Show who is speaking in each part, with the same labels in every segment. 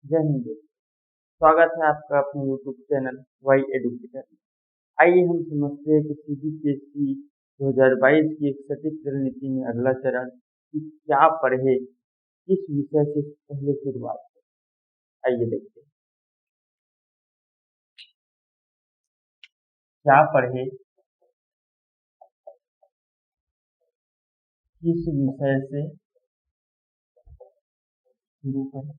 Speaker 1: जय हिंद। स्वागत है आपका अपने YouTube चैनल वाई एडुकेटर में। आइए हम समझते हैं कि CGPSC 2022 की एक सटीक रणनीति में अगला चरण कि क्या पढ़े, किस विषय से पहले शुरुआत करें। आइए देखते हैं क्या पढ़े, किस विषय से शुरू करें।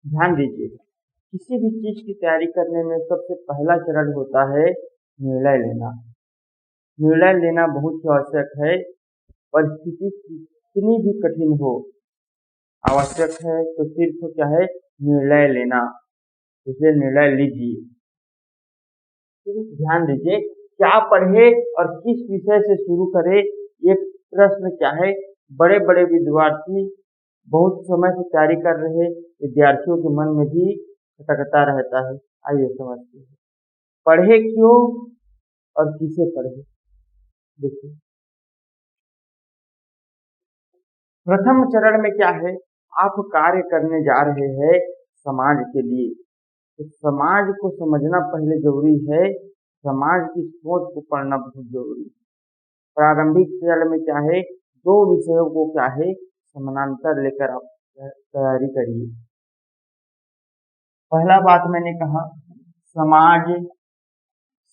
Speaker 1: ध्यान दीजिए, किसी भी चीज की तैयारी करने में सबसे पहला चरण होता है निर्णय लेना। निर्णय लेना बहुत ही आवश्यक है। परिस्थिति कितनी भी कठिन हो, आवश्यक है तो सिर्फ क्या है, निर्णय लेना। इसलिए निर्णय लीजिए। ध्यान दीजिए, क्या पढ़े और किस विषय से शुरू करें, ये प्रश्न क्या है, बड़े बड़े विद्यार्थी बहुत समय से तैयारी कर रहे विद्यार्थियों के मन में भी खटकता रहता है। आइए समझते हैं, पढ़े क्यों और किसे पढ़े। देखिए, प्रथम चरण में क्या है, आप कार्य करने जा रहे हैं समाज के लिए, तो समाज को समझना पहले जरूरी है। समाज की सोच को पढ़ना बहुत जरूरी है। प्रारंभिक चरण में क्या है, दो विषयों को क्या है समानांतर लेकर आप तैयारी करिए। पहला बात मैंने कहा समाज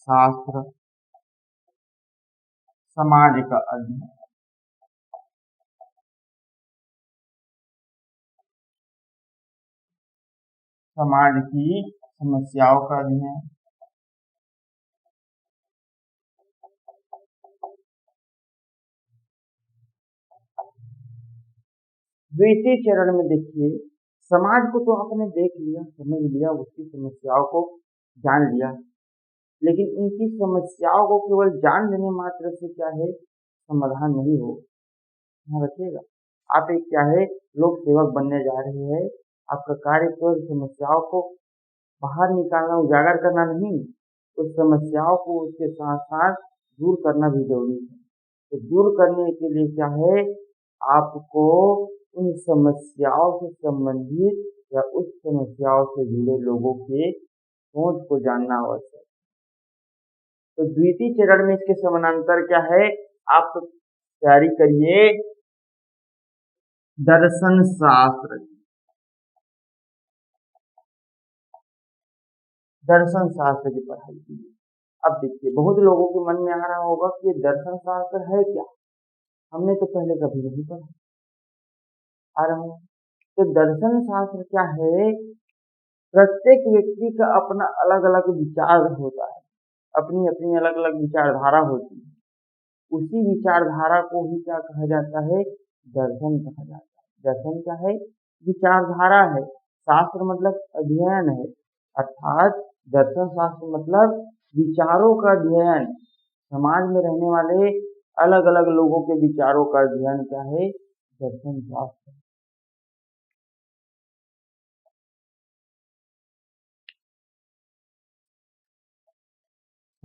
Speaker 1: शास्त्र, समाज का अध्ययन। समाज की समस्याओं का अध्ययन। द्वितीय चरण में देखिए, समाज को तो आपने देख लिया, समझ लिया, उसकी समस्याओं को जान लिया, लेकिन इनकी समस्याओं को केवल जान लेने मात्र से क्या है समाधान नहीं हो। ध्यान रखिएगा, आप एक क्या है लोक सेवक बनने जा रहे हैं। आपका कार्य केवल समस्याओं को बाहर निकालना, उजागर करना नहीं, उस समस्याओं को उसके साथ साथ दूर करना भी जरूरी है। तो दूर करने के लिए क्या है, आपको उन समस्याओं से संबंधित या उस समस्याओं से जुड़े लोगों के सोच को जानना आवश्यक। तो द्वितीय चरण में इसके समानांतर क्या है, आप तैयारी करिए दर्शन शास्त्र की। दर्शन शास्त्र की पढ़ाई कीजिए। अब देखिए, बहुत लोगों के मन में आ रहा होगा कि ये दर्शन शास्त्र है क्या, हमने तो पहले कभी नहीं पढ़ा। आ रहा है, तो दर्शन शास्त्र क्या है, प्रत्येक व्यक्ति का अपना अलग अलग विचार होता है, अपनी अपनी अलग अलग विचारधारा होती है। उसी विचारधारा को ही क्या कहा जाता है, दर्शन कहा जाता है। दर्शन क्या है, विचारधारा है। शास्त्र मतलब अध्ययन है, अर्थात दर्शन शास्त्र मतलब विचारों का अध्ययन। समाज में रहने वाले अलग अलग लोगों के विचारों का अध्ययन क्या है, दर्शन शास्त्र।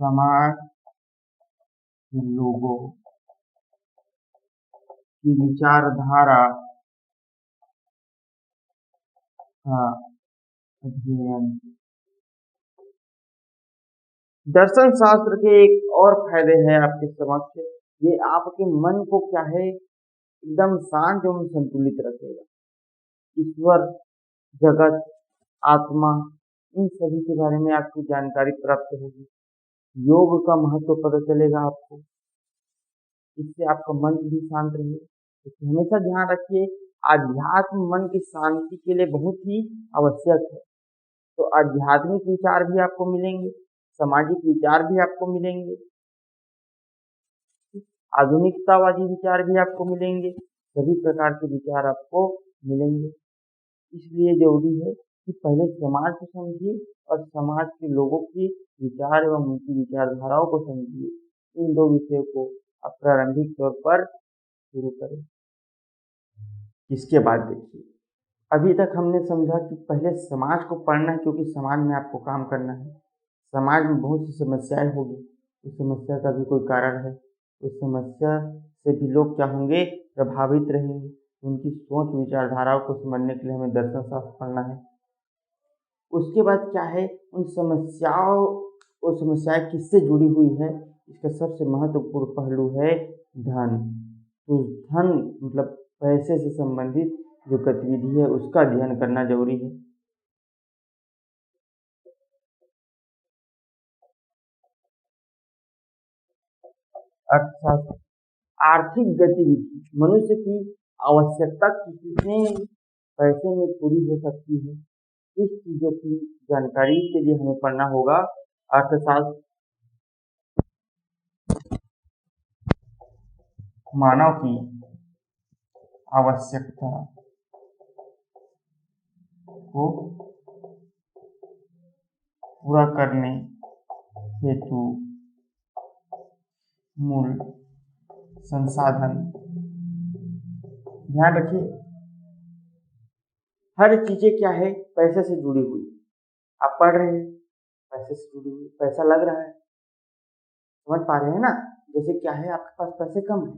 Speaker 1: समाज के लोगों की विचारधारा का अध्ययन। दर्शन शास्त्र के एक और फायदे हैं आपके समक्ष, ये आपके मन को क्या है एकदम शांत एवं संतुलित रखेगा। ईश्वर, जगत, आत्मा, इन सभी के बारे में आपकी जानकारी प्राप्त होगी। योग का महत्व पता चलेगा आपको, इससे आपका मन भी शांत रहे। तो हमेशा ध्यान रखिए, आध्यात्म मन की शांति के लिए बहुत ही आवश्यक है। तो आध्यात्मिक विचार भी आपको मिलेंगे, सामाजिक विचार भी आपको मिलेंगे, आधुनिकतावादी विचार भी आपको मिलेंगे, सभी प्रकार के विचार आपको मिलेंगे। इसलिए जरूरी है कि पहले समाज को समझिए और समाज के लोगों की विचार एवं उनकी विचारधाराओं को समझिए। इन दो विषयों को आप प्रारंभिक तौर पर शुरू करें। इसके बाद देखिए, अभी तक हमने समझा कि पहले समाज को पढ़ना है, क्योंकि समाज में आपको काम करना है। समाज में बहुत सी समस्याएं होगी, उस समस्या का भी कोई कारण है, उस समस्या से भी लोग क्या होंगे, प्रभावित रहेंगे। उनकी सोच विचारधाराओं को समझने के लिए हमें दर्शन शास्त्र पढ़ना है। उसके बाद क्या है, उन समस्याओं, वो समस्याएं किससे जुड़ी हुई है, इसका सबसे महत्वपूर्ण पहलू है धन। तो धन मतलब पैसे से संबंधित जो गतिविधि है उसका अध्ययन करना जरूरी है। अर्थशास्त्र, आर्थिक गतिविधि मनुष्य की आवश्यकता कितने पैसे में पूरी हो सकती है, इस चीजों की जानकारी के लिए हमें पढ़ना होगा अर्थशास्त्र। मानव की आवश्यकता को पूरा करने हेतु मूल संसाधन। ध्यान रखिए, हर चीजें क्या है, पैसे से जुड़ी हुई। आप पढ़ रहे हैं, पैसे से जुड़ी हुई, पैसा लग रहा है, समझ पा रहे हैं ना। जैसे क्या है, आपके पास पैसे कम है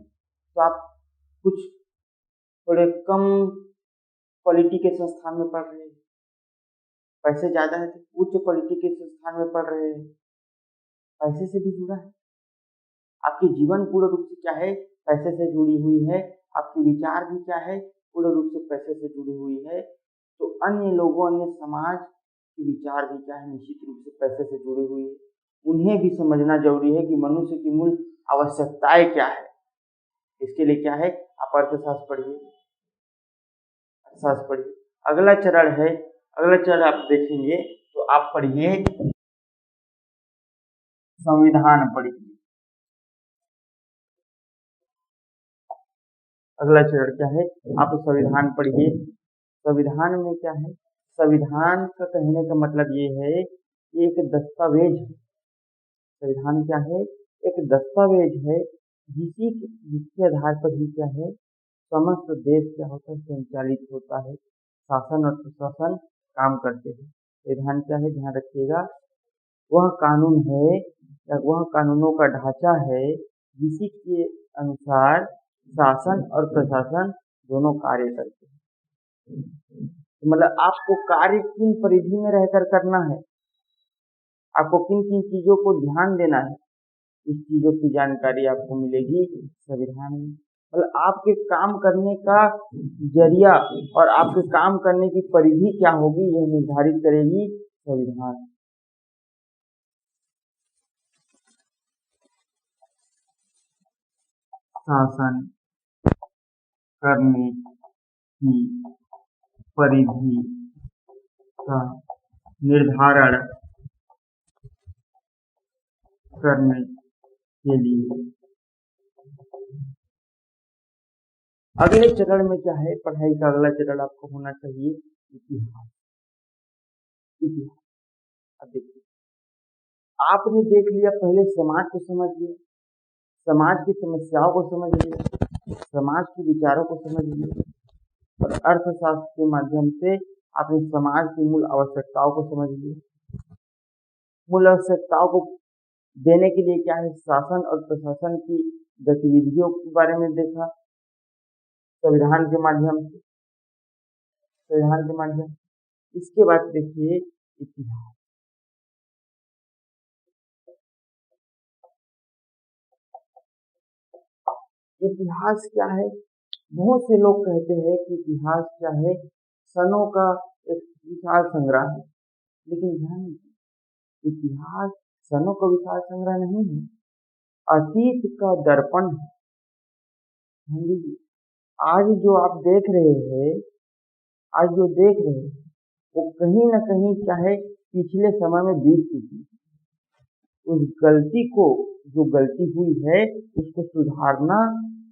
Speaker 1: तो आप कुछ थोड़े कम क्वालिटी के संस्थान में पढ़ रहे हैं, पैसे ज्यादा है तो उच्च क्वालिटी के संस्थान में पढ़ रहे हैं, पैसे से भी जुड़ा है। आपकी जीवन पूर्ण रूप से क्या है, पैसे से जुड़ी हुई है। आपके विचार भी क्या है, पूर्ण रूप से पैसे से जुड़ी हुई है। तो अन्य लोगों, अन्य समाज के विचार भी क्या है, निश्चित रूप से पैसे से जुड़ी हुई है। उन्हें भी समझना जरूरी है कि मनुष्य की मूल आवश्यकताएं क्या है। इसके लिए क्या है, आप अर्थशास्त्र पढ़िए, अर्थशास्त्र पढ़िए। अगला चरण है, अगला चरण आप देखेंगे तो आप पढ़िए संविधान पढ़िए। अगला चरण क्या है, आप संविधान पढ़िए। संविधान में क्या है, संविधान का कहने का मतलब ये है कि एक दस्तावेज है। संविधान क्या है, एक दस्तावेज है जिसके आधार पर ही क्या है, समस्त देश क्या होता है, संचालित होता है, शासन और प्रशासन काम करते हैं। संविधान क्या है, ध्यान रखिएगा, वह कानून है या वह कानूनों का ढांचा है जिसी के अनुसार शासन और प्रशासन दोनों कार्य करते हैं। मतलब आपको कार्य किन परिधि में रहकर करना है, आपको किन किन चीजों को ध्यान देना है, इस चीजों की जानकारी आपको मिलेगी संविधान में। मतलब आपके काम करने का जरिया और आपके काम करने की परिधि क्या होगी, यह निर्धारित करेगी संविधान। शासन करने की परिधि का निर्धारण करने के लिए अगले चरण में क्या है, पढ़ाई का अगला चरण आपको होना चाहिए इतिहास। इतिहास, अब देखिए, आपने देख लिया, पहले समाज को समझ लिया, समाज की समस्याओं को समझ लिया, समाज के विचारों को समझ लिया, और अर्थशास्त्र के माध्यम से आपने समाज की मूल आवश्यकताओं को समझ लिया। मूल आवश्यकताओं को देने के लिए क्या है, शासन और प्रशासन की गतिविधियों के बारे में देखा संविधान के माध्यम से, संविधान के माध्यम। इसके बाद देखिए इतिहास। इतिहास क्या है, बहुत से लोग कहते हैं कि इतिहास क्या है, सनों का एक विशाल संग्रह है, लेकिन ध्यान दीजिए, इतिहास सनों का विशाल संग्रह नहीं है, अतीत का दर्पण है। ध्यान दीजिए, आज जो आप देख रहे हैं, आज जो देख रहे हैं वो कहीं ना कहीं क्या है, पिछले समय में बीत चुकी है। उस गलती को, जो गलती हुई है उसको सुधारना,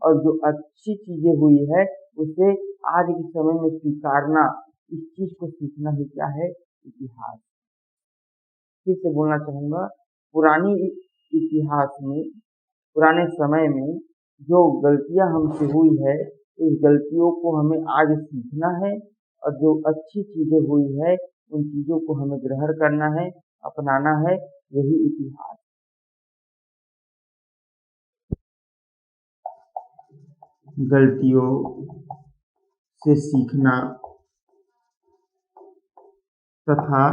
Speaker 1: और जो अच्छी चीजें हुई है उसे आज के समय में स्वीकारना, इस चीज को सीखना ही क्या है, इतिहास। फिर से बोलना चाहूंगा, पुरानी इतिहास में, पुराने समय में जो गलतियां हमसे हुई है, उस गलतियों को हमें आज सीखना है, और जो अच्छी चीजें हुई है उन चीजों को हमें ग्रहण करना है, अपनाना है, यही इतिहास। गलतियों से सीखना तथा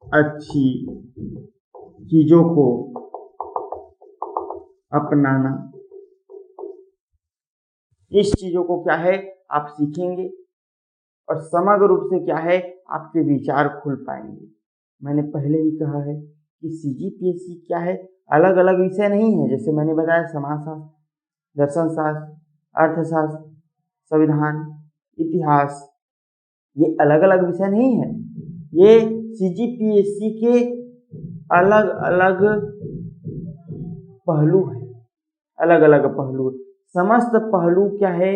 Speaker 1: अच्छी चीजों को अपनाना। इस चीजों को क्या है आप सीखेंगे और समग्र रूप से क्या है आपके विचार खुल पाएंगे। मैंने पहले ही कहा है कि सीजीपीएससी क्या है, अलग अलग विषय नहीं है। जैसे मैंने बताया समाजशास्त्र, दर्शन शास्त्र, अर्थशास्त्र, संविधान, इतिहास, ये अलग अलग विषय नहीं है। ये सीजीपीएससी के अलग अलग पहलू है, अलग अलग पहलू। समस्त पहलू क्या है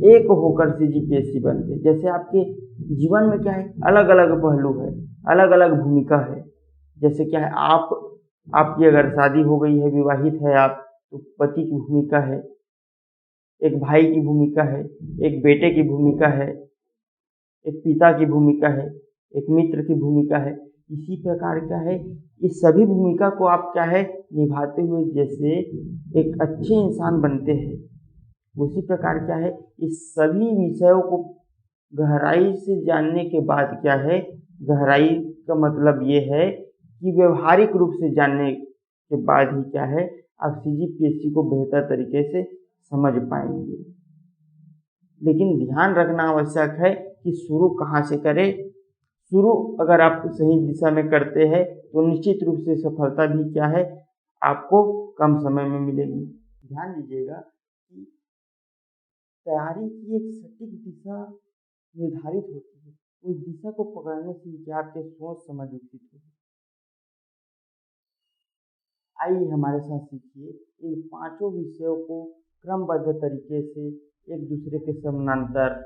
Speaker 1: एक होकर सीजीपीएससी बनते हैं। जैसे आपके जीवन में क्या है अलग अलग पहलू है, अलग अलग भूमिका है। जैसे क्या है आपकी अगर शादी हो गई है, विवाहित है आप, तो पति की भूमिका है, एक भाई की भूमिका है, एक बेटे की भूमिका है, एक पिता की भूमिका है, एक मित्र की भूमिका है। इसी प्रकार क्या है इस सभी भूमिका को आप क्या है निभाते हुए जैसे एक अच्छे इंसान बनते हैं, उसी प्रकार क्या है इस सभी विषयों को गहराई से जानने के बाद क्या है, गहराई का मतलब ये है कि व्यवहारिक रूप से जानने के बाद ही क्या है आप सीजीपीएससी को बेहतर तरीके से समझ पाएंगे। लेकिन ध्यान रखना आवश्यक है कि शुरू कहाँ से करें। शुरू अगर आप सही दिशा में करते हैं तो निश्चित रूप से सफलता भी क्या है आपको कम समय में मिलेगी। ध्यान दीजिएगा कि तैयारी की एक सटीक दिशा निर्धारित होती है, उस दिशा को पकड़ने से क्या आपके सोच समझ विकसित होगी। आइए हमारे साथ सीखिए इन पांचों विषयों को क्रमबद्ध तरीके से एक दूसरे के समानांतर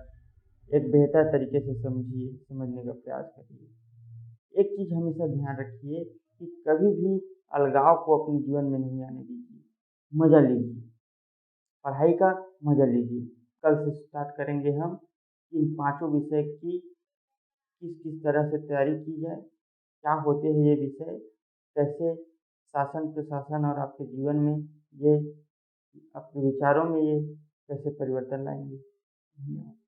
Speaker 1: एक बेहतर तरीके से समझने का प्रयास करिए। एक चीज हमेशा ध्यान रखिए कि कभी भी अलगाव को अपने जीवन में नहीं आने दीजिए। मजा लीजिए, पढ़ाई का मजा लीजिए। कल से स्टार्ट करेंगे हम इन पांचों विषय की किस किस तरह से तैयारी की जाए, क्या होते हैं ये विषय, कैसे शासन प्रशासन और आपके जीवन में ये आपके विचारों में ये कैसे परिवर्तन लाएंगे। धन्यवाद।